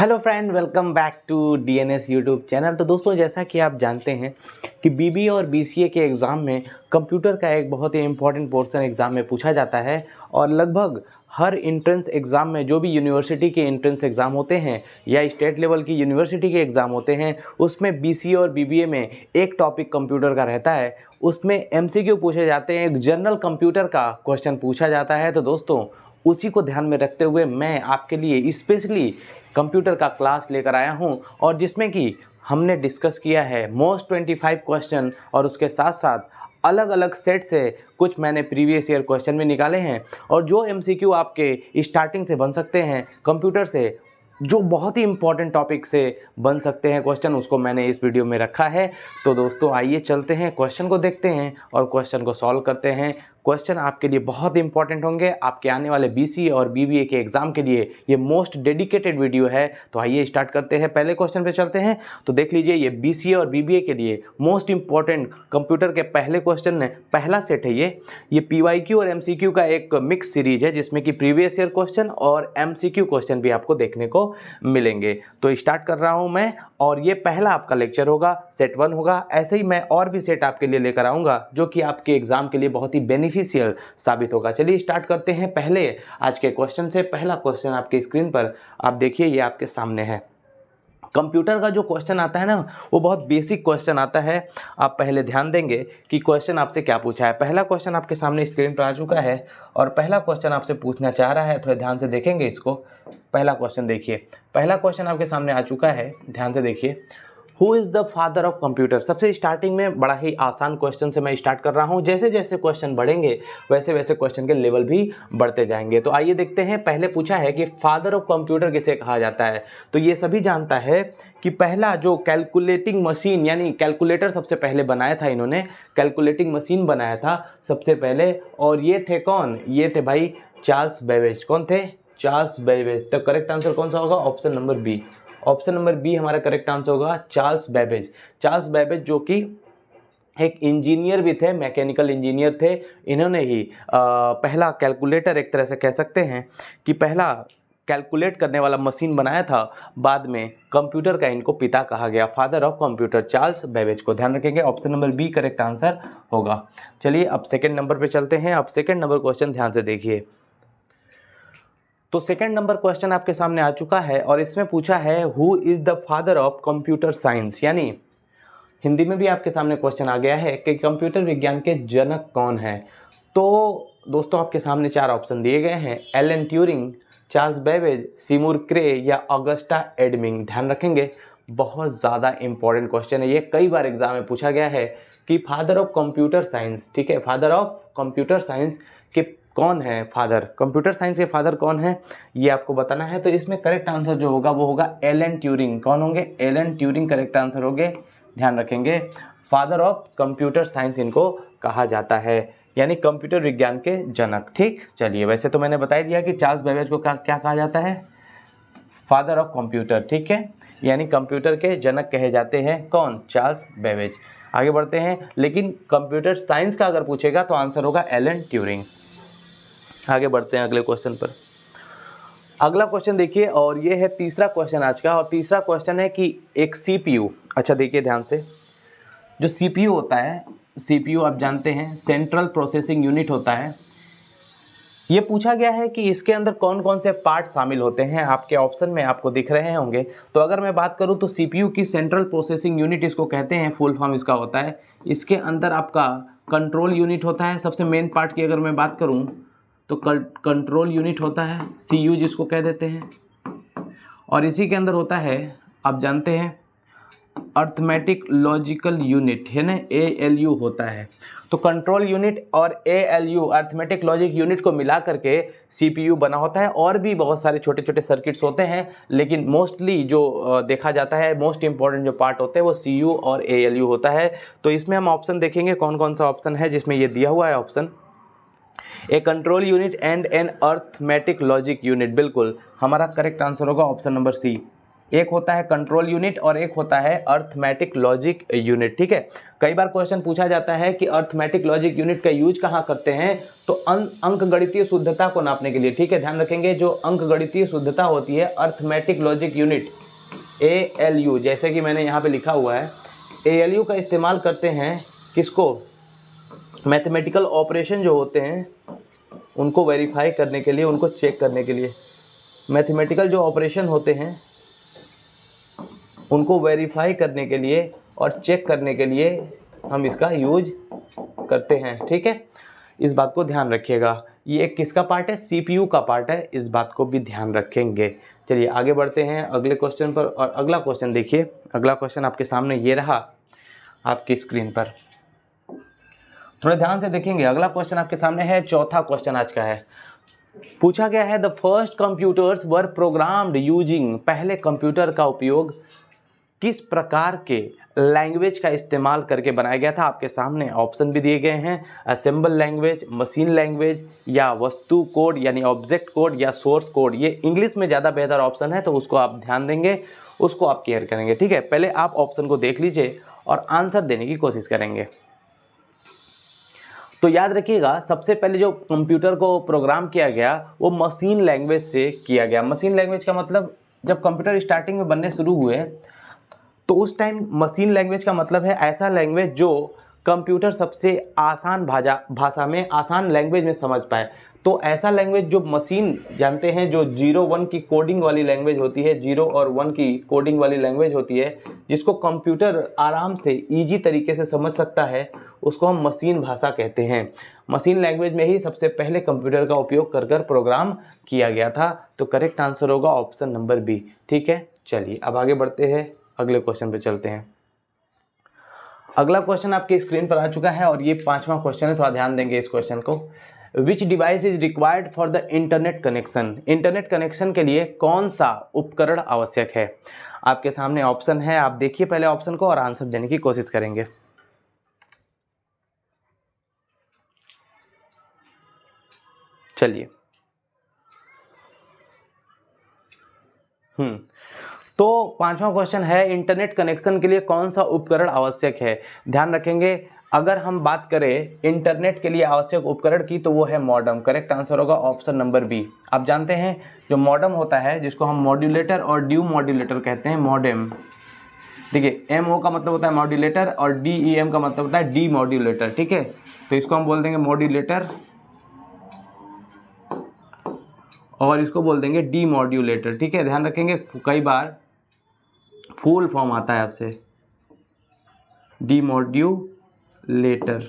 Hello friend, welcome back to DNS YouTube channel. तो दोस्तों, जैसा कि आप जानते हैं कि बीबीए और बीसीए के एग्ज़ाम में कंप्यूटर का एक बहुत ही इम्पॉर्टेंट पोर्शन एग्ज़ाम में पूछा जाता है। और लगभग हर इंट्रेंस एग्ज़ाम में जो भी यूनिवर्सिटी के इंट्रेंस एग्ज़ाम होते हैं या स्टेट लेवल की यूनिवर्सिटी के एग्ज़ाम होते हैं, उसमें बीसीए और बीबीए में एक टॉपिक कंप्यूटर का रहता है। उसमें एमसीक्यू पूछे जाते हैं, एक जनरल कंप्यूटर का क्वेश्चन पूछा जाता है। तो दोस्तों, उसी को ध्यान में रखते हुए मैं आपके लिए स्पेशली कंप्यूटर का क्लास लेकर आया हूं, और जिसमें कि हमने डिस्कस किया है मोस्ट 25 क्वेश्चन, और उसके साथ साथ अलग अलग सेट से कुछ मैंने प्रीवियस ईयर क्वेश्चन भी निकाले हैं। और जो एमसीक्यू आपके स्टार्टिंग से बन सकते हैं कंप्यूटर से, जो बहुत ही इंपॉर्टेंट टॉपिक से बन सकते हैं क्वेश्चन, उसको मैंने इस वीडियो में रखा है। तो दोस्तों, आइए चलते हैं, क्वेश्चन को देखते हैं और क्वेश्चन को सॉल्व करते हैं। क्वेश्चन आपके लिए बहुत इंपॉर्टेंट होंगे, आपके आने वाले बीसीए और बीबीए के एग्जाम के लिए ये मोस्ट डेडिकेटेड वीडियो है। तो आइए स्टार्ट करते हैं, पहले क्वेश्चन पे चलते हैं। तो देख लीजिए, ये बीसीए और बीबीए के लिए मोस्ट इंपॉर्टेंट कंप्यूटर के पहले क्वेश्चन ने पहला सेट है। ये पीवाईक्यू और एमसीक्यू का एक मिक्स सीरीज है, जिसमें कि प्रीवियस ईयर क्वेश्चन और एमसीक्यू क्वेश्चन भी आपको देखने को मिलेंगे। तो स्टार्ट कर रहा हूं मैं, और ये पहला आपका लेक्चर होगा, सेट 1 होगा। ऐसे ही मैं और भी सेट आपके लिए लेकर आऊँगा, जो कि आपके एग्जाम के लिए बहुत ही बेनिफिशियल साबित होगा। चलिए स्टार्ट करते हैं पहले आज के क्वेश्चन से। पहला क्वेश्चन आपके स्क्रीन पर आप देखिए, ये आपके सामने है। कंप्यूटर का जो क्वेश्चन आता है ना, वो बहुत बेसिक क्वेश्चन आता है। आप पहले ध्यान देंगे कि क्वेश्चन आपसे क्या पूछा है। पहला क्वेश्चन आपके सामने स्क्रीन पर आ चुका है, और पहला क्वेश्चन आपसे पूछना चाह रहा है, थोड़ा ध्यान से देखेंगे इसको। पहला क्वेश्चन देखिए, पहला क्वेश्चन आपके सामने आ चुका है, ध्यान से देखिए। Who is the father of computer. सबसे स्टार्टिंग में बड़ा ही आसान क्वेश्चन से मैं स्टार्ट कर रहा हूँ। जैसे जैसे क्वेश्चन बढ़ेंगे वैसे वैसे क्वेश्चन के लेवल भी बढ़ते जाएंगे। तो आइए देखते हैं, पहले पूछा है कि फादर ऑफ कंप्यूटर किसे कहा जाता है। तो ये सभी जानता है कि पहला जो कैलकुलेटिंग मशीन, यानी कैलकुलेटर सबसे पहले बनाया था इन्होंने, कैलकुलेटिंग मशीन बनाया था सबसे पहले। और ये थे कौन? ये थे भाई चार्ल्स बेबेज। कौन थे? Charles Babbage. तो करेक्ट आंसर कौन सा होगा? Option number B. Option number B हमारा करेक्ट आंसर होगा, चार्ल्स बेबेज। चार्ल्स बेबेज जो कि एक इंजीनियर भी थे, मैकेनिकल इंजीनियर थे। इन्होंने ही पहला कैलकुलेटर, एक तरह से कह सकते हैं कि पहला कैलकुलेट करने वाला मशीन बनाया था। बाद में कंप्यूटर का इनको पिता कहा गया, father of computer, Charles Babbage को। ध्यान रखेंगे, option number B correct answer होगा। चलिए अब सेकेंड नंबर पे चलते हैं। अब सेकेंड नंबर क्वेश्चन ध्यान से देखिए। तो सेकेंड नंबर क्वेश्चन आपके सामने आ चुका है, और इसमें पूछा है who is the father of computer science. यानी हिंदी में भी आपके सामने क्वेश्चन आ गया है कि कंप्यूटर विज्ञान के जनक कौन है। तो दोस्तों, आपके सामने चार ऑप्शन दिए गए हैं, एलन ट्यूरिंग, चार्ल्स बेबेज, सिमूर क्रे या ऑगस्टा एडमिंग। ध्यान रखेंगे, बहुत ज़्यादा इंपॉर्टेंट क्वेश्चन है ये। कई बार एग्जाम में पूछा गया है कि फादर ऑफ कंप्यूटर साइंस, ठीक है, फादर ऑफ कंप्यूटर साइंस के कौन है फादर, कंप्यूटर साइंस के फादर कौन है, ये आपको बताना है। तो इसमें करेक्ट आंसर जो होगा वो होगा एलन ट्यूरिंग। कौन होंगे? एलन ट्यूरिंग करेक्ट आंसर होंगे। ध्यान रखेंगे, फादर ऑफ कंप्यूटर साइंस इनको कहा जाता है, यानी कंप्यूटर विज्ञान के जनक। ठीक, चलिए, वैसे तो मैंने बता दिया कि चार्ल्स बेबेज को क्या कहा जाता है, फादर ऑफ कंप्यूटर, ठीक है, यानी कंप्यूटर के जनक कहे जाते हैं। कौन? Charles Babbage. आगे बढ़ते हैं, लेकिन कंप्यूटर साइंस का अगर पूछेगा तो आंसर होगा एलन ट्यूरिंग। आगे बढ़ते हैं अगले क्वेश्चन पर। अगला क्वेश्चन देखिए, और ये है तीसरा क्वेश्चन आज का। और तीसरा क्वेश्चन है कि एक सीपीयू, अच्छा देखिए ध्यान से, जो सीपीयू होता है, सीपीयू आप जानते हैं सेंट्रल प्रोसेसिंग यूनिट होता है। ये पूछा गया है कि इसके अंदर कौन कौन से पार्ट शामिल होते हैं। आपके ऑप्शन में आपको दिख रहे होंगे। तो अगर मैं बात करूं तो सीपीयू की सेंट्रल प्रोसेसिंग यूनिट इसको कहते हैं, फुल फॉर्म इसका होता है। इसके अंदर आपका कंट्रोल यूनिट होता है। सबसे मेन पार्ट की अगर मैं बात करूं तो कंट्रोल यूनिट होता है, सीयू जिसको कह देते हैं। और इसी के अंदर होता है, आप जानते हैं, अर्थमेटिक लॉजिकल यूनिट है ना, एएलयू होता है। तो कंट्रोल यूनिट और एएलयू, अर्थमेटिक लॉजिक यूनिट को मिला करके सीपीयू बना होता है। और भी बहुत सारे छोटे छोटे सर्किट्स होते हैं, लेकिन मोस्टली जो देखा जाता है, मोस्ट इंपॉर्टेंट जो पार्ट होते हैं वो सीयू और एएलयू होता है। तो इसमें हम ऑप्शन देखेंगे कौन कौन सा ऑप्शन है, जिसमें ये दिया हुआ है option, A control unit and an arithmetic logic unit. बिल्कुल हमारा करेक्ट आंसर होगा ऑप्शन नंबर सी, एक होता है कंट्रोल यूनिट और एक होता है अर्थमेटिक लॉजिक यूनिट। ठीक है, कई बार क्वेश्चन पूछा जाता है कि अर्थमेटिक लॉजिक यूनिट का यूज कहाँ करते हैं, तो अंक गणितीय शुद्धता को नापने के लिए। ठीक है, ध्यान रखेंगे, जो अंक गणितीय शुद्धता होती है अर्थमेटिक लॉजिक यूनिट ALU, जैसे कि मैंने यहाँ पे लिखा हुआ है, ALU का इस्तेमाल करते हैं किसको, मैथमेटिकल ऑपरेशन जो होते हैं उनको वेरीफाई करने के लिए, उनको चेक करने के लिए। मैथमेटिकल जो ऑपरेशन होते हैं उनको वेरीफाई करने के लिए और चेक करने के लिए हम इसका यूज करते हैं। ठीक है, इस बात को ध्यान रखिएगा। ये एक किसका पार्ट है, CPU का पार्ट है, इस बात को भी ध्यान रखेंगे। चलिए आगे बढ़ते हैं अगले क्वेश्चन पर। और अगला क्वेश्चन देखिए, अगला क्वेश्चन आपके सामने ये रहा आपकी स्क्रीन पर, थोड़ा ध्यान से देखेंगे। अगला क्वेश्चन आपके सामने है, चौथा क्वेश्चन आज का है। पूछा गया है, the first computers were programmed using, पहले कंप्यूटर का उपयोग किस प्रकार के लैंग्वेज का इस्तेमाल करके बनाया गया था। आपके सामने ऑप्शन भी दिए गए हैं, असेंबल लैंग्वेज, मशीन लैंग्वेज, या वस्तु कोड यानी ऑब्जेक्ट कोड, या सोर्स कोड। ये इंग्लिश में ज़्यादा बेहतर ऑप्शन है, तो उसको आप ध्यान देंगे, उसको आप केयर करेंगे। ठीक है, पहले आप ऑप्शन को देख लीजिए और आंसर देने की कोशिश करेंगे। तो याद रखिएगा, सबसे पहले जो कंप्यूटर को प्रोग्राम किया गया वो मशीन लैंग्वेज से किया गया। मशीन लैंग्वेज का मतलब, जब कंप्यूटर स्टार्टिंग में बनने शुरू हुए तो उस टाइम मशीन लैंग्वेज का मतलब है ऐसा लैंग्वेज जो कंप्यूटर सबसे आसान भाषा में, आसान लैंग्वेज में समझ पाए। तो ऐसा लैंग्वेज जो मशीन जानते हैं, जो 0-1 की कोडिंग वाली लैंग्वेज होती है, 0 और 1 की कोडिंग वाली लैंग्वेज होती है, जिसको कंप्यूटर आराम से ईजी तरीके से समझ सकता है, उसको हम मशीन भाषा कहते हैं। मशीन लैंग्वेज में ही सबसे पहले कंप्यूटर का उपयोग कर कर प्रोग्राम किया गया था। तो करेक्ट आंसर होगा ऑप्शन नंबर बी। ठीक है, चलिए अब आगे बढ़ते हैं, अगले क्वेश्चन पे चलते हैं। अगला क्वेश्चन आपके स्क्रीन पर आ चुका है और ये 5वां क्वेश्चन है, थोड़ा ध्यान देंगे इस क्वेश्चन को। विच device is required for the internet connection, internet connection के लिए कौन सा उपकरण आवश्यक है। आपके सामने ऑप्शन है, आप देखिए पहले ऑप्शन को और आंसर देने की कोशिश करेंगे। चलिए, तो 5वां क्वेश्चन है, इंटरनेट कनेक्शन के लिए कौन सा उपकरण आवश्यक है। ध्यान रखेंगे, अगर हम बात करें इंटरनेट के लिए आवश्यक उपकरण की, तो वो है मॉडेम। करेक्ट आंसर होगा ऑप्शन नंबर बी। आप जानते हैं जो मॉडेम होता है, जिसको हम मॉड्यूलेटर और ड्यू मॉड्यूलेटर कहते हैं, मॉडेम। देखिए, MO का मतलब होता है मॉड्यूलेटर और DEM का मतलब होता है डी मॉड्यूलेटर। ठीक है, तो इसको हम बोल देंगे मॉड्यूलेटर और इसको बोल देंगे डी मॉड्यूलेटर। ठीक है, ध्यान रखेंगे, कई बार फुल फॉर्म आता है आपसे, डी मॉड्यूलेटर।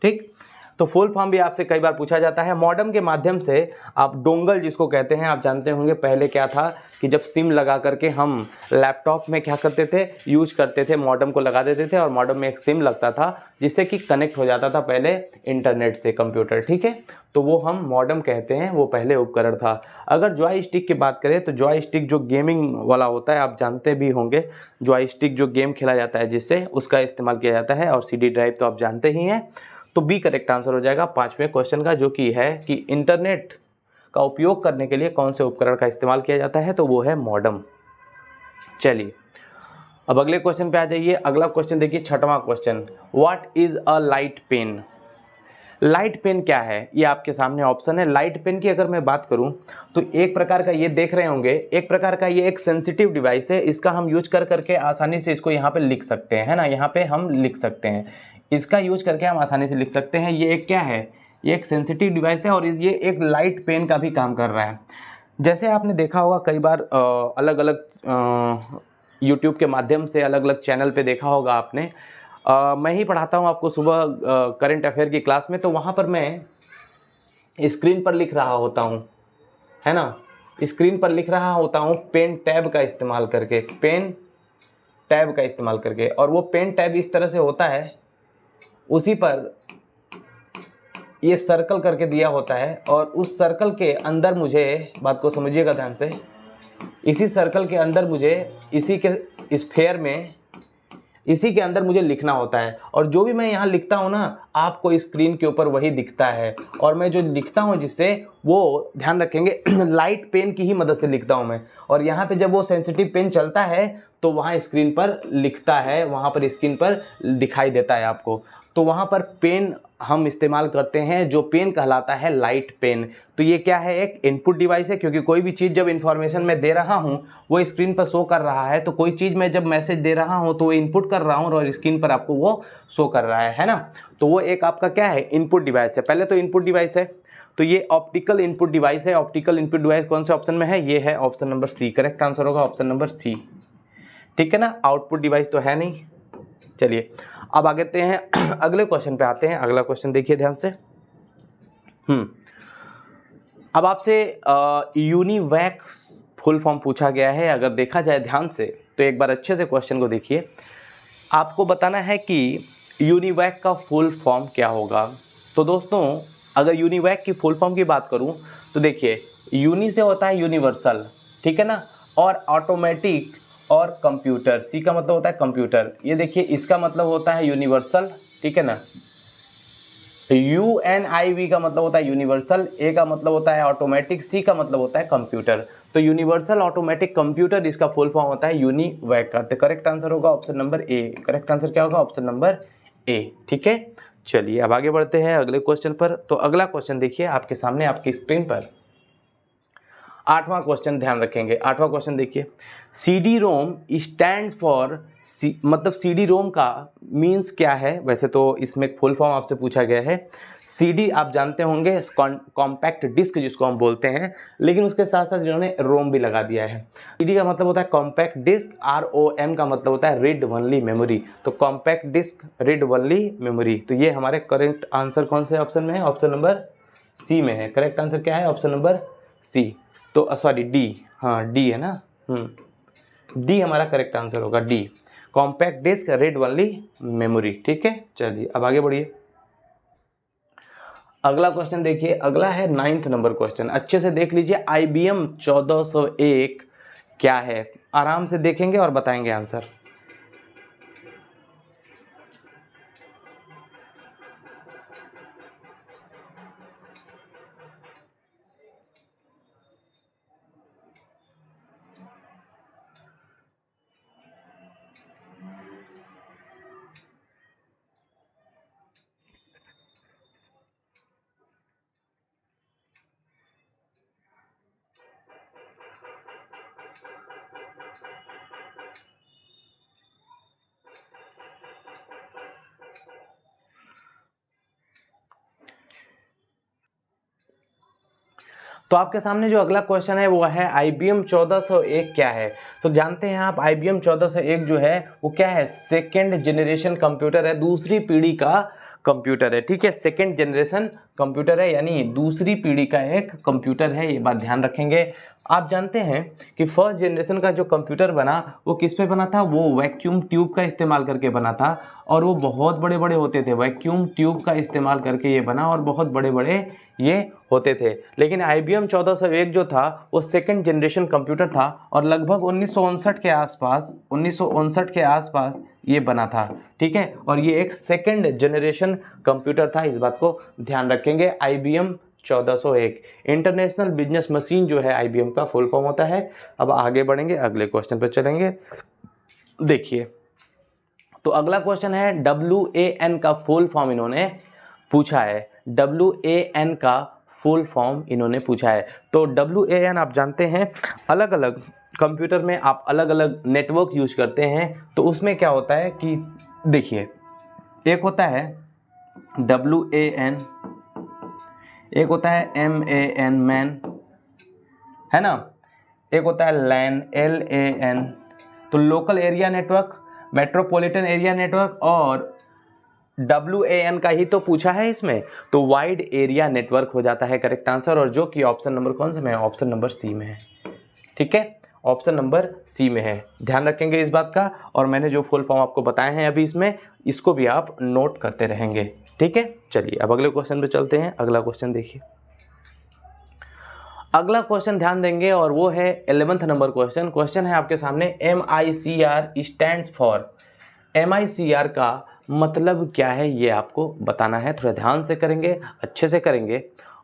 ठीक, तो फुल फॉर्म भी आपसे कई बार पूछा जाता है। मॉडेम के माध्यम से आप डोंगल जिसको कहते हैं, आप जानते होंगे पहले क्या था कि जब सिम लगा करके हम लैपटॉप में क्या करते थे, यूज करते थे, मॉडेम को लगा देते थे और मॉडेम में एक सिम लगता था जिससे कि कनेक्ट हो जाता था पहले इंटरनेट से कंप्यूटर। ठीक है, तो वो हम मॉडेम कहते हैं, वो पहले उपकरण था। अगर जॉय स्टिक की बात करें तो जॉय स्टिक जो गेमिंग वाला होता है, आप जानते भी होंगे, जॉय स्टिक जो गेम खेला जाता है जिससे, उसका इस्तेमाल किया जाता है। और CD ड्राइव तो आप जानते ही हैं। तो बी करेक्ट आंसर हो जाएगा 5वें क्वेश्चन का, जो कि है कि इंटरनेट का उपयोग करने के लिए कौन से उपकरण का इस्तेमाल किया जाता है, तो वो है मॉडेम। चलिए अब अगले क्वेश्चन पे आ जाइए। अगला क्वेश्चन देखिए, 6वां question, what is a light pen. Light pen क्या है, ये आपके सामने ऑप्शन है। लाइट पेन की अगर मैं बात करूं तो एक प्रकार का, ये देख रहे होंगे, एक प्रकार का ये एक सेंसिटिव डिवाइस है। इसका हम यूज कर करके आसानी से इसको यहाँ पे लिख सकते हैं, है ना, यहाँ पे हम लिख सकते हैं, इसका यूज करके हम आसानी से लिख सकते हैं। ये एक क्या है, ये एक सेंसिटिव डिवाइस है और ये एक लाइट पेन का भी काम कर रहा है। जैसे आपने देखा होगा कई बार अलग अलग यूट्यूब के माध्यम से, अलग अलग चैनल पे देखा होगा आपने। मैं ही पढ़ाता हूँ आपको सुबह करंट अफेयर की क्लास में, तो वहाँ पर मैं स्क्रीन पर लिख रहा होता हूँ, है ना, स्क्रीन पर लिख रहा होता हूँ पेन टैब का इस्तेमाल करके, पेन टैब का इस्तेमाल करके। और वो पेन टैब इस तरह से होता है, उसी पर ये सर्कल करके दिया होता है और उस सर्कल के अंदर मुझे, बात को समझिएगा ध्यान से, इसी सर्कल के अंदर मुझे, इसी के स्फेयर में इसी के अंदर मुझे लिखना होता है, और जो भी मैं यहाँ लिखता हूँ ना आपको स्क्रीन के ऊपर वही दिखता है। और मैं जो लिखता हूँ जिससे, वो ध्यान रखेंगे लाइट पेन की ही मदद से लिखता हूँ मैं। और यहाँ पे जब वो सेंसिटिव पेन चलता है तो वहाँ स्क्रीन पर लिखता है, वहाँ पर स्क्रीन पर दिखाई देता है आपको। तो वहाँ पर पेन हम इस्तेमाल करते हैं, जो पेन कहलाता है लाइट पेन। तो ये क्या है, एक इनपुट डिवाइस है, क्योंकि कोई भी चीज़ जब इन्फॉर्मेशन मैं दे रहा हूँ वो स्क्रीन पर शो कर रहा है। तो कोई चीज़ मैं जब मैसेज दे रहा हूँ तो वो इनपुट कर रहा हूँ और स्क्रीन पर आपको वो शो कर रहा है ना। तो वो एक आपका क्या है, इनपुट डिवाइस है। पहले तो इनपुट डिवाइस है, तो ये ऑप्टिकल इनपुट डिवाइस है। ऑप्टिकल इनपुट डिवाइस कौन से ऑप्शन में है, ये है option number C. Correct answer होगा ऑप्शन नंबर सी, ठीक है ना। आउटपुट डिवाइस तो है नहीं। चलिए अब आगे आते हैं अगले क्वेश्चन पे आते हैं। अगला क्वेश्चन देखिए ध्यान से। अब आपसे यूनिवैक फुल फॉर्म पूछा गया है। अगर देखा जाए ध्यान से तो एक बार अच्छे से क्वेश्चन को देखिए। आपको बताना है कि यूनिवैक का फुल फॉर्म क्या होगा। तो दोस्तों अगर यूनिवैक की फुल फॉर्म की बात करूं तो देखिए, यूनि से होता है यूनिवर्सल, ठीक है ना, और ऑटोमेटिक और कंप्यूटर, सी का मतलब होता है कंप्यूटर। ये देखिए इसका मतलब होता है यूनिवर्सल, ठीक है ना। UNIV का मतलब होता है यूनिवर्सल, ए का मतलब होता है ऑटोमेटिक, सी का मतलब होता है कंप्यूटर। तो यूनिवर्सल ऑटोमेटिक कंप्यूटर इसका फुल फॉर्म होता है यूनिवैक का। तो करेक्ट आंसर होगा ऑप्शन नंबर ए। करेक्ट आंसर क्या होगा, ऑप्शन नंबर ए, ठीक है। चलिए अब आगे बढ़ते हैं अगले क्वेश्चन पर। तो अगला क्वेश्चन देखिए आपके सामने आपकी स्क्रीन पर। 8वां क्वेश्चन ध्यान रखेंगे। 8वां क्वेश्चन देखिए, CD रोम स्टैंड्स फॉर, मतलब CD रोम का मीन्स क्या है। वैसे तो इसमें एक फुल फॉर्म आपसे पूछा गया है। CD आप जानते होंगे कॉम्पैक्ट डिस्क जिसको हम बोलते हैं, लेकिन उसके साथ साथ इन्होंने रोम भी लगा दिया है। CD का मतलब होता है कॉम्पैक्ट डिस्क, ROM का मतलब होता है रीड ओनली मेमोरी। तो compact disc, read only memory. तो ये हमारे करेक्ट आंसर कौन से ऑप्शन में है, ऑप्शन नंबर सी में है। करेक्ट आंसर क्या है, ऑप्शन नंबर सी। तो सॉरी डी, हाँ डी है ना, डी हमारा करेक्ट आंसर होगा, D, compact disc read only memory, ठीक है। चलिए अब आगे बढ़िए। अगला क्वेश्चन देखिए, अगला है 9th नंबर क्वेश्चन। अच्छे से देख लीजिए, IBM 1401 क्या है, आराम से देखेंगे और बताएंगे आंसर। तो आपके सामने जो अगला क्वेश्चन है वो है IBM 1401 क्या है। तो जानते हैं आप IBM 1401 जो है वो क्या है, सेकेंड जनरेशन कंप्यूटर है, दूसरी पीढ़ी का कंप्यूटर है, ठीक है। सेकेंड जनरेशन कंप्यूटर है, यानी दूसरी पीढ़ी का एक कंप्यूटर है, ये बात ध्यान रखेंगे। आप जानते हैं कि फर्स्ट जनरेशन का जो कंप्यूटर बना वो किस पे बना था, वो वैक्यूम ट्यूब का इस्तेमाल करके बना था, और वो बहुत बड़े बड़े होते थे। वैक्यूम ट्यूब का इस्तेमाल करके ये बना और बहुत बड़े बड़े ये होते थे। लेकिन IBM 1401 जो था वो सेकंड जनरेशन कंप्यूटर था, और लगभग 1959 के आसपास, 1959 के आसपास ये बना था, ठीक है। और ये एक सेकंड जनरेशन कंप्यूटर था, इस बात को ध्यान रखेंगे। IBM 1401 इंटरनेशनल बिजनेस मशीन जो है IBM का फुल फॉर्म होता है। अब आगे बढ़ेंगे, अगले क्वेश्चन पर चलेंगे। देखिए तो अगला क्वेश्चन है WAN का फुल फॉर्म इन्होंने पूछा है। WAN का फुल फॉर्म इन्होंने पूछा है। तो WAN आप जानते हैं, अलग अलग कंप्यूटर में आप अलग अलग नेटवर्क यूज करते हैं। तो उसमें क्या होता है कि देखिए, एक होता है WAN, एक होता है MAN मैन, है ना, एक होता है LAN LAN। तो local area network, metropolitan area network, और WAN का ही तो पूछा है इसमें, तो वाइड एरिया नेटवर्क हो जाता है करेक्ट आंसर, और जो कि ऑप्शन नंबर कौन से में है, ऑप्शन नंबर सी में है, ठीक है। ऑप्शन नंबर सी में है, ध्यान रखेंगे इस बात का। और मैंने जो फुल फॉर्म आपको बताए हैं अभी इसमें, इसको भी आप नोट करते रहेंगे, ठीक है। चलिए अब अगले क्वेश्चन पे चलते हैं। अगला क्वेश्चन देखिए, अगला क्वेश्चन ध्यान देंगे, और वो है 11th नंबर क्वेश्चन। क्वेश्चन है आपके सामने, MICR स्टैंड्स फॉर, MICR का मतलब क्या है ये आपको बताना है। थोड़ा ध्यान से करेंगे, अच्छे से करेंगे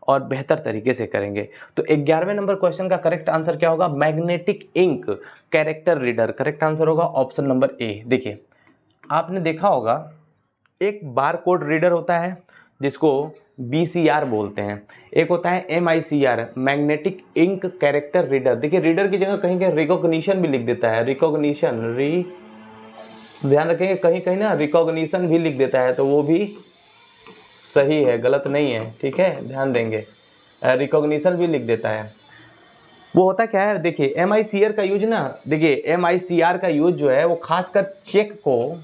और बेहतर तरीके से करेंगे। तो 11वें नंबर क्वेश्चन का करेक्ट आंसर क्या होगा? Magnetic ink character reader. Correct answer होगा ऑप्शन नंबर ए। देखिए, आपने देखा होगा एक बार कोड रीडर होता है जिसको BCR बोलते हैं, एक होता है MICR magnetic ink character reader. देखिए, रीडर की जगह कहीं कहीं रिकॉग्निशन भी लिख देता है, रिकॉग्निशन, ध्यान रखेंगे, कहीं कहीं ना रिकॉग्निशन भी लिख देता है, तो वो भी सही है, गलत नहीं है, ठीक है, ध्यान देंगे, रिकॉग्निशन भी लिख देता है। वो होता क्या है, देखिए MICR का यूज ना, देखिए MICR का यूज जो है वो खासकर चेक को,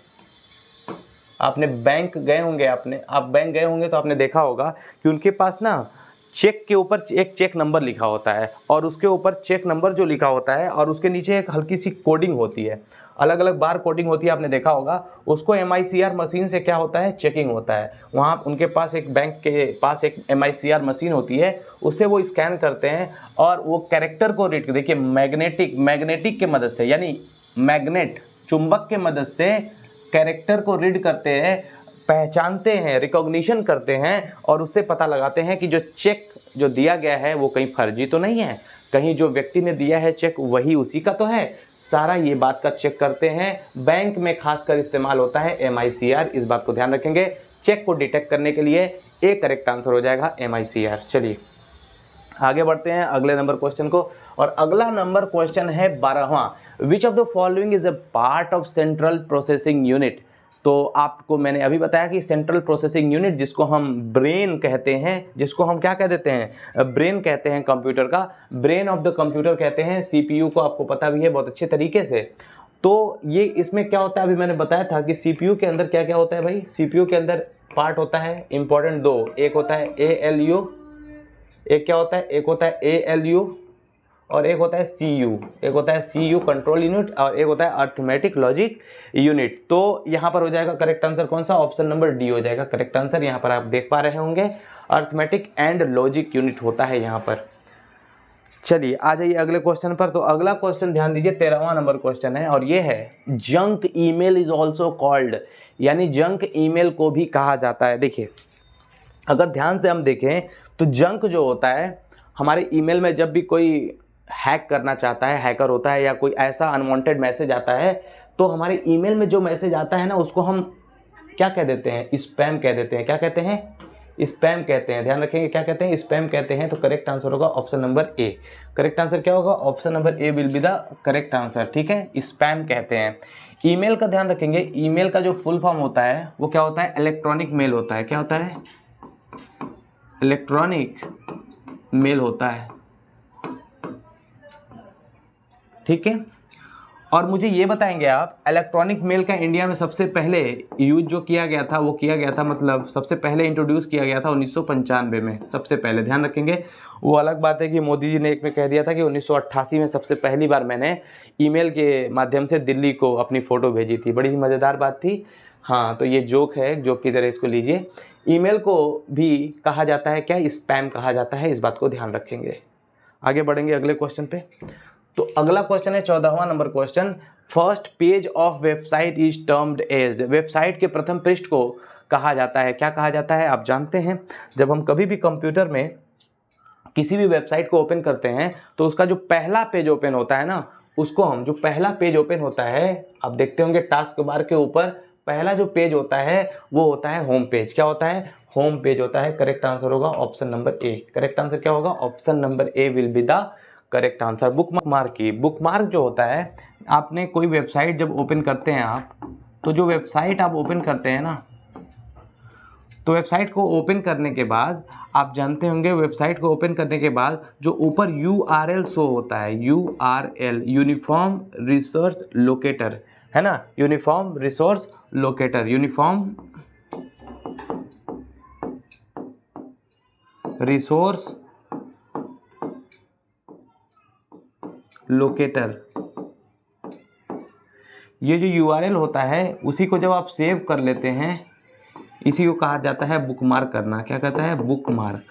आपने बैंक गए होंगे, आप बैंक गए होंगे तो आपने देखा होगा कि उनके पास ना चेक के ऊपर एक चेक नंबर लिखा होता है और उसके ऊपर चेक नंबर जो लिखा होता है और उसके नीचे एक हल्की सी कोडिंग होती है, अलग अलग बार कोडिंग होती है, आपने देखा होगा। उसको MICR मशीन से क्या होता है, चेकिंग होता है। वहाँ उनके पास एक बैंक के पास एक MICR मशीन होती है, उससे वो स्कैन करते हैं और वो कैरेक्टर को रीड, देखिए मैग्नेटिक के मदद से, यानी मैग्नेट चुंबक के मदद से कैरेक्टर को रीड करते हैं, पहचानते हैं, रिकॉग्निशन करते हैं और उससे पता लगाते हैं कि जो चेक जो दिया गया है वो कहीं फर्जी तो नहीं है, कहीं जो व्यक्ति ने दिया है चेक वही उसी का तो है। सारा ये बात का चेक करते हैं। बैंक में खासकर इस्तेमाल होता है MICR, इस बात को ध्यान रखेंगे। चेक को डिटेक्ट करने के लिए ए करेक्ट आंसर हो जाएगा MICR। चलिए आगे बढ़ते हैं अगले नंबर क्वेश्चन को, और अगला नंबर क्वेश्चन है 12वां। Which of the following is a part of central processing unit. तो आपको मैंने अभी बताया कि सेंट्रल प्रोसेसिंग यूनिट जिसको हम ब्रेन कहते हैं, जिसको हम क्या कह देते हैं, ब्रेन कहते हैं, कंप्यूटर का ब्रेन ऑफ द कंप्यूटर कहते हैं। CPU को आपको पता भी है बहुत अच्छे तरीके से। तो ये इसमें क्या होता है, अभी मैंने बताया था कि CPU के अंदर क्या क्या होता है भाई। CPU के अंदर पार्ट होता है इंपॉर्टेंट दो, एक होता है ALU, एक क्या होता है, एक होता है ALU और एक होता है CU, एक होता है CU कंट्रोल यूनिट और एक होता है अर्थमेटिक लॉजिक यूनिट। तो यहाँ पर हो जाएगा करेक्ट आंसर कौन सा, ऑप्शन नंबर डी हो जाएगा करेक्ट आंसर। यहाँ पर आप देख पा रहे होंगे अर्थमेटिक एंड लॉजिक यूनिट होता है यहाँ पर। चलिए आ जाइए अगले क्वेश्चन पर। तो अगला क्वेश्चन ध्यान दीजिए, 13वां नंबर क्वेश्चन है और ये है junk email is also called, यानी जंक ईमेल को भी कहा जाता है। देखिए अगर ध्यान से हम देखें तो जंक जो होता है, हमारे ईमेल में जब भी कोई हैक करना चाहता है, हैकर होता है या कोई ऐसा अनवांटेड मैसेज आता है, तो हमारे ईमेल में जो मैसेज आता है ना उसको हम क्या कह देते हैं, स्पैम कह देते हैं। क्या कहते हैं, स्पैम कहते हैं। ध्यान रखेंगे क्या कहते हैं, स्पैम कहते हैं। तो करेक्ट आंसर होगा ऑप्शन नंबर ए। करेक्ट आंसर क्या होगा, option number A will be the correct answer, ठीक है, स्पैम कहते हैं। ईमेल का ध्यान रखेंगे, ईमेल का जो फुल फॉर्म होता है वो क्या होता है, इलेक्ट्रॉनिक मेल होता है। क्या होता है, इलेक्ट्रॉनिक मेल होता है, ठीक है। और मुझे ये बताएंगे आप, इलेक्ट्रॉनिक मेल का इंडिया में सबसे पहले यूज जो किया गया था वो किया गया था, मतलब सबसे पहले इंट्रोड्यूस किया गया था 1995 में, सबसे पहले। ध्यान रखेंगे, वो अलग बात है कि मोदी जी ने एक में कह दिया था कि 1988 में सबसे पहली बार मैंने ईमेल के माध्यम से दिल्ली को अपनी फ़ोटो भेजी थी। बड़ी मज़ेदार बात थी। हाँ, तो ये जोक है, जोक की तरह इसको लीजिए। ईमेल को भी कहा जाता है क्या, स्पैम कहा जाता है, इस बात को ध्यान रखेंगे। आगे बढ़ेंगे अगले क्वेश्चन पे। तो अगला क्वेश्चन है 14वां number question. First page of website is termed as, website के प्रथम पृष्ठ को कहा जाता है, क्या कहा जाता है, आप जानते हैं। जब हम कभी भी कंप्यूटर में किसी भी वेबसाइट को ओपन करते हैं तो उसका जो पहला पेज ओपन होता है ना, उसको हम, जो पहला पेज ओपन होता है, आप देखते होंगे टास्क बार के ऊपर पहला जो पेज होता है वो होता है होम पेज। क्या होता है, होम पेज होता है। करेक्ट आंसर होगा ऑप्शन नंबर ए। करेक्ट आंसर क्या होगा, option number A will be the correct answer. Bookmark की, बुकमार्क जो होता है, आपने कोई वेबसाइट जब ओपन करते हैं आप, तो जो वेबसाइट आप ओपन करते हैं ना, तो वेबसाइट को ओपन करने के बाद आप जानते होंगे, वेबसाइट को ओपन करने के बाद जो ऊपर URL शो होता है, URL यूनिफॉर्म रिसोर्स लोकेटर, है ना, uniform resource locator, uniform resource locator, ये जो URL होता है उसी को जब आप सेव कर लेते हैं, इसी को कहा जाता है बुकमार्क करना। क्या कहता है, बुकमार्क,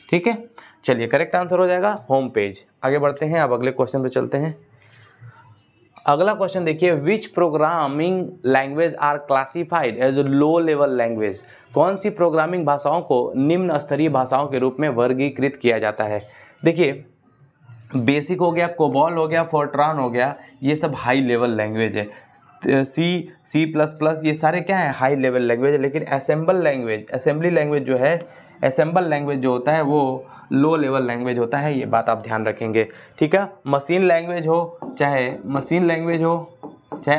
ठीक है। चलिए करेक्ट आंसर हो जाएगा होम पेज। आगे बढ़ते हैं, अब अगले क्वेश्चन पे चलते हैं। अगला क्वेश्चन देखिए, which programming language are classified as low level language. कौन सी प्रोग्रामिंग भाषाओं को निम्न स्तरीय भाषाओं के रूप में वर्गीकृत किया जाता है। देखिए बेसिक हो गया, कोबॉल हो गया, फोर्ट्रान हो गया, ये सब हाई लेवल लैंग्वेज है। सी प्लस प्लस ये सारे क्या है, हाई लेवल लैंग्वेज है। लेकिन असेंबली लैंग्वेज जो है, असेंबल लैंग्वेज जो होता है वो लो लेवल लैंग्वेज होता है। ये बात आप ध्यान रखेंगे, ठीक है। मशीन लैंग्वेज हो चाहे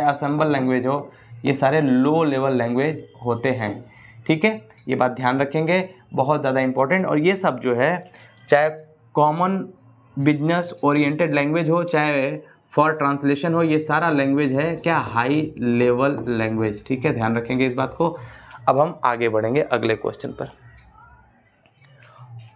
असेंबल लैंग्वेज हो, ये सारे लो लेवल लैंग्वेज होते हैं, ठीक है। ये बात ध्यान रखेंगे, बहुत ज़्यादा इंपॉर्टेंट। और ये सब जो है चाहे कॉमन बिजनेस ओरिएंटेड लैंग्वेज हो चाहे फॉर ट्रांसलेशन हो, ये सारा लैंग्वेज है क्या, हाई लेवल लैंग्वेज, ठीक है। ध्यान रखेंगे इस बात को। अब हम आगे बढ़ेंगे अगले क्वेश्चन पर।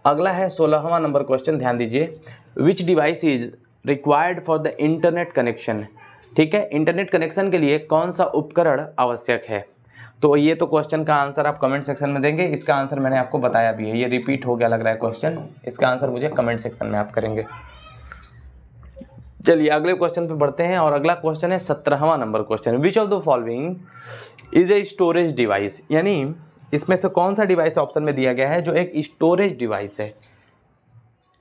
अगला है 16वां नंबर क्वेश्चन, ध्यान दीजिए। विच device is required for the internet connection, ठीक है। इंटरनेट कनेक्शन के लिए कौन सा उपकरण आवश्यक है। तो ये तो क्वेश्चन का आंसर आप कमेंट सेक्शन में देंगे। इसका आंसर मैंने आपको बताया भी है, ये रिपीट हो गया लग रहा है क्वेश्चन। इसका आंसर मुझे कमेंट सेक्शन में आप करेंगे। चलिए अगले क्वेश्चन पे बढ़ते हैं और अगला क्वेश्चन है 17वां number question. Which of the following is a storage device, यानी इसमें से कौन सा डिवाइस ऑप्शन में दिया गया है जो एक स्टोरेज डिवाइस है।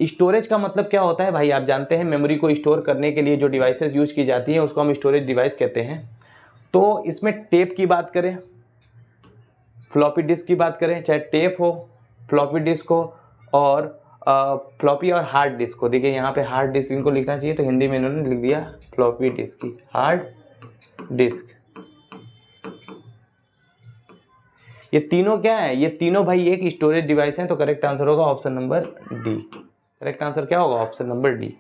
स्टोरेज का मतलब क्या होता है भाई, आप जानते हैं मेमोरी को स्टोर करने के लिए जो डिवाइसेस यूज की जाती हैं उसको हम स्टोरेज डिवाइस कहते हैं। तो इसमें टेप की बात करें, फ्लॉपी डिस्क की बात करें, चाहे टेप हो, फ्लॉपी डिस्क हो और फ्लॉपी और हार्ड डिस्क हो। देखिए यहाँ पे हार्ड डिस्क इनको लिखना चाहिए तो हिंदी में इन्होंने लिख दिया फ्लॉपी डिस्क की हार्ड डिस्क। ये तीनों क्या है, ये तीनों भाई एक स्टोरेज डिवाइस हैं। तो करेक्ट आंसर होगा option number D. Correct answer क्या होगा, ऑप्शन नंबर डी।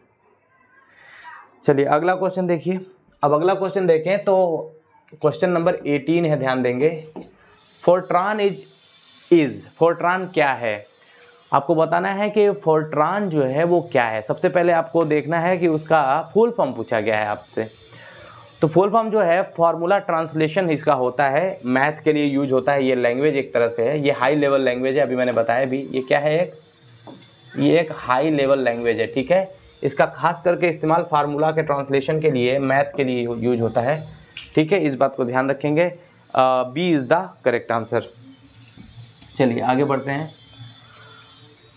चलिए अगला क्वेश्चन देखिए। अब अगला क्वेश्चन देखें तो क्वेश्चन नंबर 18 है, ध्यान देंगे। फोर्ट्रान क्या है। आपको बताना है कि फोर्ट्रान जो है वो क्या है। सबसे पहले आपको देखना है कि उसका फुल फॉर्म पूछा गया है आपसे। तो फुल फॉर्म जो है फार्मूला ट्रांसलेशन इसका होता है, मैथ के लिए यूज होता है। ये लैंग्वेज एक तरह से है, ये हाई लेवल लैंग्वेज है, अभी मैंने बताया भी। ये क्या है, ये एक हाई लेवल लैंग्वेज है, ठीक है। इसका खास करके इस्तेमाल फार्मूला के ट्रांसलेशन के लिए, मैथ के लिए यूज होता है, ठीक है। इस बात को ध्यान रखेंगे। B is the correct answer. चलिए आगे बढ़ते हैं।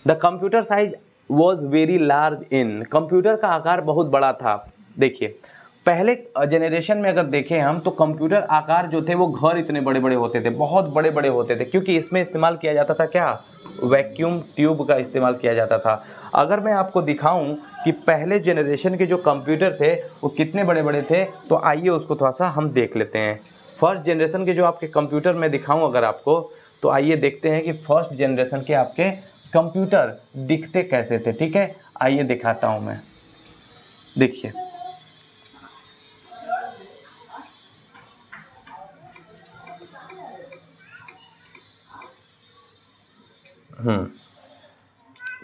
The computer size was very large in, computer का आकार बहुत बड़ा था। देखिए पहले जनरेशन में अगर देखें हम तो कंप्यूटर आकार जो थे वो घर इतने बड़े बड़े होते थे, बहुत बड़े बड़े होते थे, क्योंकि इसमें इस्तेमाल किया जाता था क्या, वैक्यूम ट्यूब का इस्तेमाल किया जाता था। अगर मैं आपको दिखाऊं कि पहले जनरेशन के जो कंप्यूटर थे वो कितने बड़े बड़े थे, तो आइए उसको थोड़ा सा हम देख लेते हैं। फर्स्ट जनरेशन के जो आपके कंप्यूटर में दिखाऊं अगर आपको, तो आइए देखते हैं कि फर्स्ट जनरेशन के आपके कंप्यूटर दिखते कैसे थे, ठीक है। आइए दिखाता हूं मैं, देखिए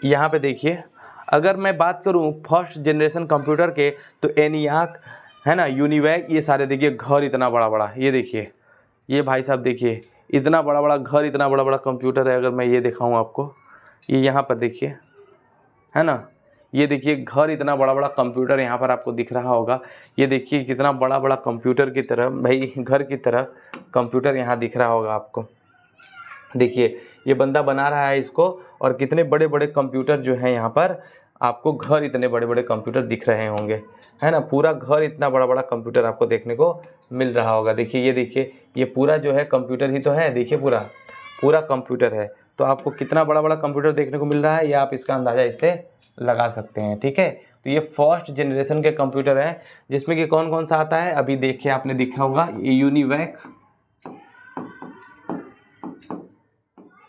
यहाँ पे देखिए, अगर मैं बात करूँ फर्स्ट जनरेशन कंप्यूटर के तो एनियाक है ना, यूनिवैक, ये सारे देखिए घर इतना बड़ा बड़ा, ये देखिए, ये भाई साहब देखिए इतना बड़ा बड़ा घर, इतना बड़ा बड़ा कंप्यूटर है। अगर मैं ये दिखाऊँ आपको, ये यहाँ पर देखिए है ना, ये देखिए घर इतना बड़ा बड़ा कंप्यूटर यहाँ पर आपको दिख रहा होगा। ये देखिए कितना बड़ा बड़ा कंप्यूटर की तरह, भाई घर की तरह कंप्यूटर यहाँ दिख रहा होगा आपको। देखिए ये बंदा बना रहा है इसको, और कितने बड़े बड़े कंप्यूटर जो है यहाँ पर आपको, घर इतने बड़े बड़े कंप्यूटर दिख रहे होंगे, है ना। पूरा घर इतना बड़ा बड़ा कंप्यूटर आपको देखने को मिल रहा होगा। देखिए ये देखिए, ये पूरा जो है कंप्यूटर ही तो है, देखिए पूरा पूरा कंप्यूटर है। तो आपको कितना बड़ा बड़ा कंप्यूटर देखने को मिल रहा है, ये आप इसका अंदाज़ा इससे लगा सकते हैं, ठीक है। तो ये फर्स्ट जनरेशन के कंप्यूटर हैं, जिसमें कि कौन कौन सा आता है, अभी देखिए आपने देखा होगा, ये यूनिवैक,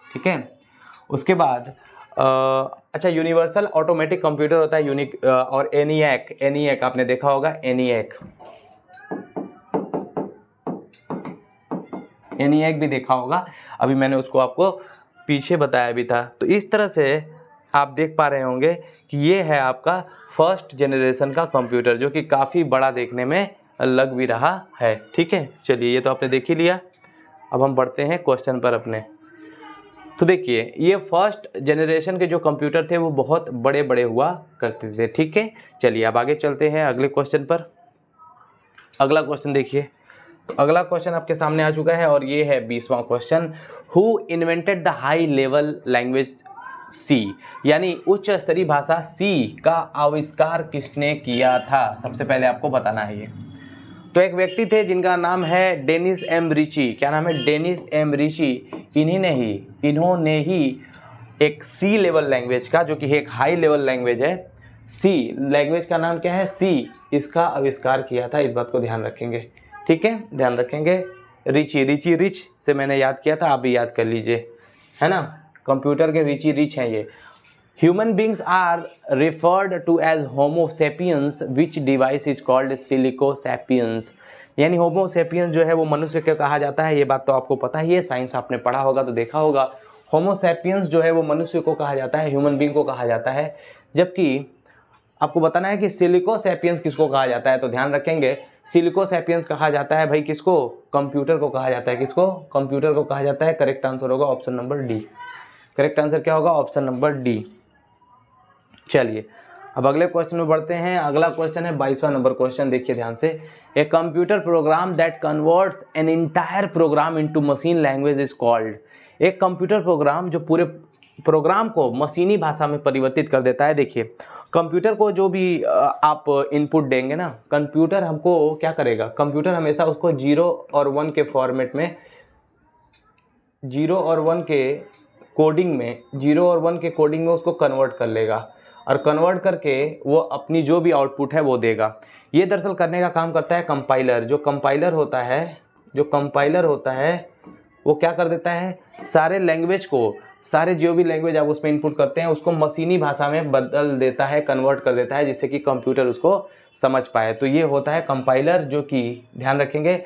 ठीक है। उसके बाद अच्छा यूनिवर्सल ऑटोमेटिक कंप्यूटर होता है, यूनिक, और एनिएक आपने देखा होगा, एनिएक भी देखा होगा, अभी मैंने उसको आपको पीछे बताया भी था। तो इस तरह से आप देख पा रहे होंगे कि ये है आपका फर्स्ट जनरेशन का कंप्यूटर, जो कि काफ़ी बड़ा देखने में लग भी रहा है, ठीक है। चलिए ये तो आपने देख ही लिया। अब हम बढ़ते हैं क्वेश्चन पर अपने। तो देखिए ये फर्स्ट जनरेशन के जो कंप्यूटर थे वो बहुत बड़े बड़े हुआ करते थे, ठीक है। चलिए अब आगे चलते हैं अगले क्वेश्चन पर। अगला क्वेश्चन देखिए। अगला क्वेश्चन आपके सामने आ चुका है और ये है 20वां question. Who invented the high level language C, यानी उच्च स्तरीय भाषा सी का आविष्कार किसने किया था? सबसे पहले आपको बताना है ये। तो एक व्यक्ति थे जिनका नाम है डेनिस एम रिची। क्या नाम है? Dennis M Ritchie. इन्होंने ही एक सी लेवल लैंग्वेज का, जो कि एक हाई लेवल लैंग्वेज है, सी लैंग्वेज का नाम क्या है? सी, इसका आविष्कार किया था। इस बात को ध्यान रखेंगे, ठीक है, ध्यान रखेंगे। रिच से मैंने याद किया था, आप भी याद कर लीजिए, है ना। कंप्यूटर के रिच हैं ये। Human beings are referred to as Homo sapiens which device is called silico sapiens, यानी होमो सेपियंस जो है वो मनुष्य को कहा जाता है। ये बात तो आपको पता ही है, साइंस आपने पढ़ा होगा तो देखा होगा। होमो सेपियंस जो है वो मनुष्य को कहा जाता है, ह्यूमन बींग को कहा जाता है। जबकि आपको बताना है कि सिलिको सेपियंस किसको कहा जाता है, तो ध्यान रखेंगे। सिलिको सेपियंस कहा जाता है भाई किसको? कंप्यूटर को कहा जाता है। किसको? कंप्यूटर को कहा जाता है। करेक्ट आंसर होगा option number D. Correct answer क्या होगा? Option number D. चलिए अब अगले क्वेश्चन में बढ़ते हैं। अगला क्वेश्चन है 22वां नंबर क्वेश्चन, देखिए ध्यान से। A computer program that converts an entire programme into machine language is called. एक कंप्यूटर प्रोग्राम जो पूरे प्रोग्राम को मशीनी भाषा में परिवर्तित कर देता है। देखिए कंप्यूटर को जो भी आप इनपुट देंगे ना, कंप्यूटर हमको क्या करेगा? कंप्यूटर हमेशा उसको 0 और 1 के फॉर्मेट में, 0 और 1 के कोडिंग में, 0 और 1 के कोडिंग में उसको कन्वर्ट कर लेगा और कन्वर्ट करके वो अपनी जो भी आउटपुट है वो देगा। ये दरअसल करने का काम करता है कंपाइलर। जो कंपाइलर होता है वो क्या कर देता है? सारे लैंग्वेज को, सारे जो भी लैंग्वेज आप उसमें इनपुट करते हैं उसको मशीनी भाषा में बदल देता है, कन्वर्ट कर देता है, जिससे कि कंप्यूटर उसको समझ पाए। तो ये होता है कंपाइलर, जो कि ध्यान रखेंगे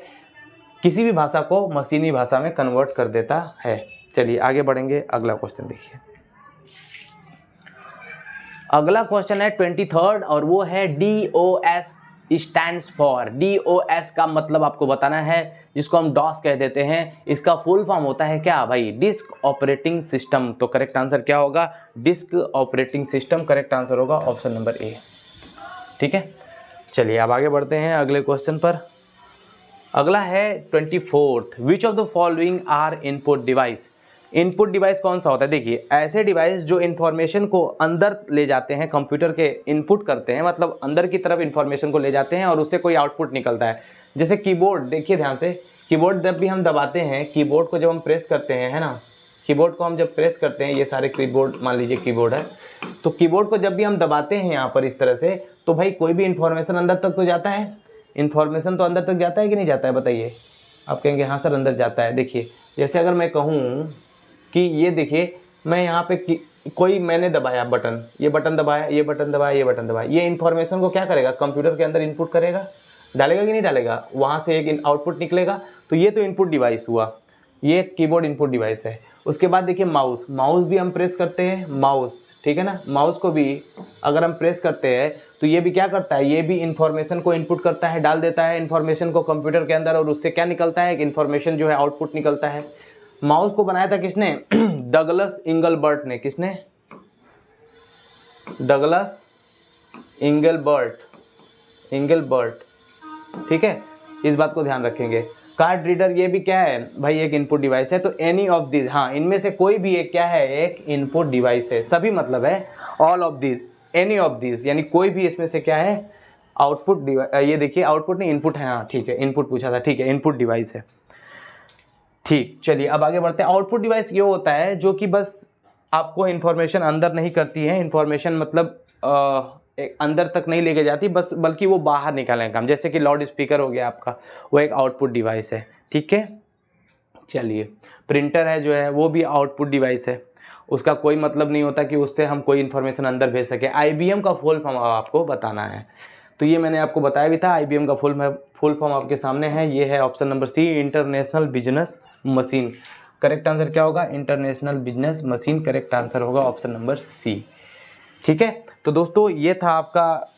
किसी भी भाषा को मशीनी भाषा में कन्वर्ट कर देता है। चलिए आगे बढ़ेंगे। अगला क्वेश्चन देखिए। अगला क्वेश्चन है 23rd और वो है DOS स्टैंड्स फॉर। DOS का मतलब आपको बताना है, जिसको हम डॉस कह देते हैं। इसका फुल फॉर्म होता है क्या भाई? Disk operating system. तो करेक्ट आंसर क्या होगा? Disk operating system. Correct answer होगा ऑप्शन नंबर ए, ठीक है। चलिए अब आगे बढ़ते हैं अगले क्वेश्चन पर। अगला है 24th। Which of the following are input device. Input device कौन सा होता है? देखिए ऐसे डिवाइस जो इन्फॉर्मेशन को अंदर ले जाते हैं, कंप्यूटर के इनपुट करते हैं, मतलब अंदर की तरफ इन्फॉर्मेशन को ले जाते हैं और उससे कोई आउटपुट निकलता है। जैसे कीबोर्ड, देखिए ध्यान से। कीबोर्ड जब भी हम दबाते हैं, कीबोर्ड को जब हम प्रेस करते हैं, है ना, कीबोर्ड को हम जब प्रेस करते हैं, ये सारे कीबोर्ड मान लीजिए कीबोर्ड है, तो कीबोर्ड को जब भी हम दबाते हैं यहाँ पर इस तरह से, तो भाई कोई भी इन्फॉर्मेशन अंदर तक तो जाता है। इन्फॉर्मेशन तो अंदर तक जाता है कि नहीं जाता है? बताइए। आप कहेंगे हाँ सर अंदर जाता है। देखिए जैसे अगर मैं कहूँ कि ये देखिए, मैं यहाँ पे कोई मैंने दबाया बटन, ये बटन दबाया, ये बटन दबाया, ये बटन दबाया, ये इन्फॉर्मेशन को क्या करेगा? कंप्यूटर के अंदर इनपुट करेगा, डालेगा कि नहीं डालेगा? वहाँ से एक आउटपुट निकलेगा। तो ये तो इनपुट डिवाइस हुआ, ये कीबोर्ड इनपुट डिवाइस है। उसके बाद देखिए माउस, माउस भी हम प्रेस करते हैं, माउस, ठीक है ना। माउस को भी अगर हम प्रेस करते हैं तो ये भी क्या करता है? ये भी इन्फॉर्मेशन को इनपुट करता है, डाल देता है इन्फॉर्मेशन को कंप्यूटर के अंदर, और उससे क्या निकलता है? एक इन्फॉर्मेशन जो है आउटपुट निकलता है। माउस को बनाया था किसने? डगलस इंगलबर्ट ने। किसने? डगलस इंगलबर्ट, ठीक है। इस बात को ध्यान रखेंगे। कार्ड रीडर ये भी क्या है भाई? एक इनपुट डिवाइस है। तो एनी ऑफ दिस, हाँ इनमें से कोई भी एक क्या है? एक इनपुट डिवाइस है। सभी मतलब है all of this, any of this, यानी कोई भी इसमें से क्या है? Output device. ये देखिए आउटपुट नहीं इनपुट है, हाँ ठीक है, इनपुट पूछा था, ठीक है, इनपुट डिवाइस है, ठीक। चलिए अब आगे बढ़ते हैं। आउटपुट डिवाइस ये होता है जो कि बस आपको इन्फॉर्मेशन अंदर नहीं करती है, इन्फॉर्मेशन मतलब अंदर तक नहीं लेके जाती, बस बल्कि वो बाहर निकालने का काम। जैसे कि लाउड स्पीकर हो गया आपका, वो एक आउटपुट डिवाइस है, ठीक है। चलिए प्रिंटर है जो है वो भी आउटपुट डिवाइस है। उसका कोई मतलब नहीं होता कि उससे हम कोई इन्फॉर्मेशन अंदर भेज सके। IBM का फुल फॉर्म आपको बताना है, तो ये मैंने आपको बताया भी था। IBM का फुल फॉर्म आपके सामने है, ये है option number C, international business machine. Correct answer क्या होगा? International business machine. Correct answer होगा ऑप्शन नंबर सी, ठीक है। तो दोस्तों ये था आपका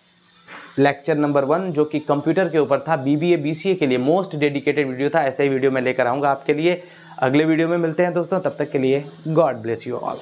लेक्चर नंबर 1 जो कि कंप्यूटर के ऊपर था। BBA BCA के लिए मोस्ट डेडिकेटेड वीडियो था। ऐसे ही वीडियो मैं लेकर आऊँगा आपके लिए। अगले वीडियो में मिलते हैं दोस्तों, तब तक के लिए गॉड ब्लेस यू ऑल।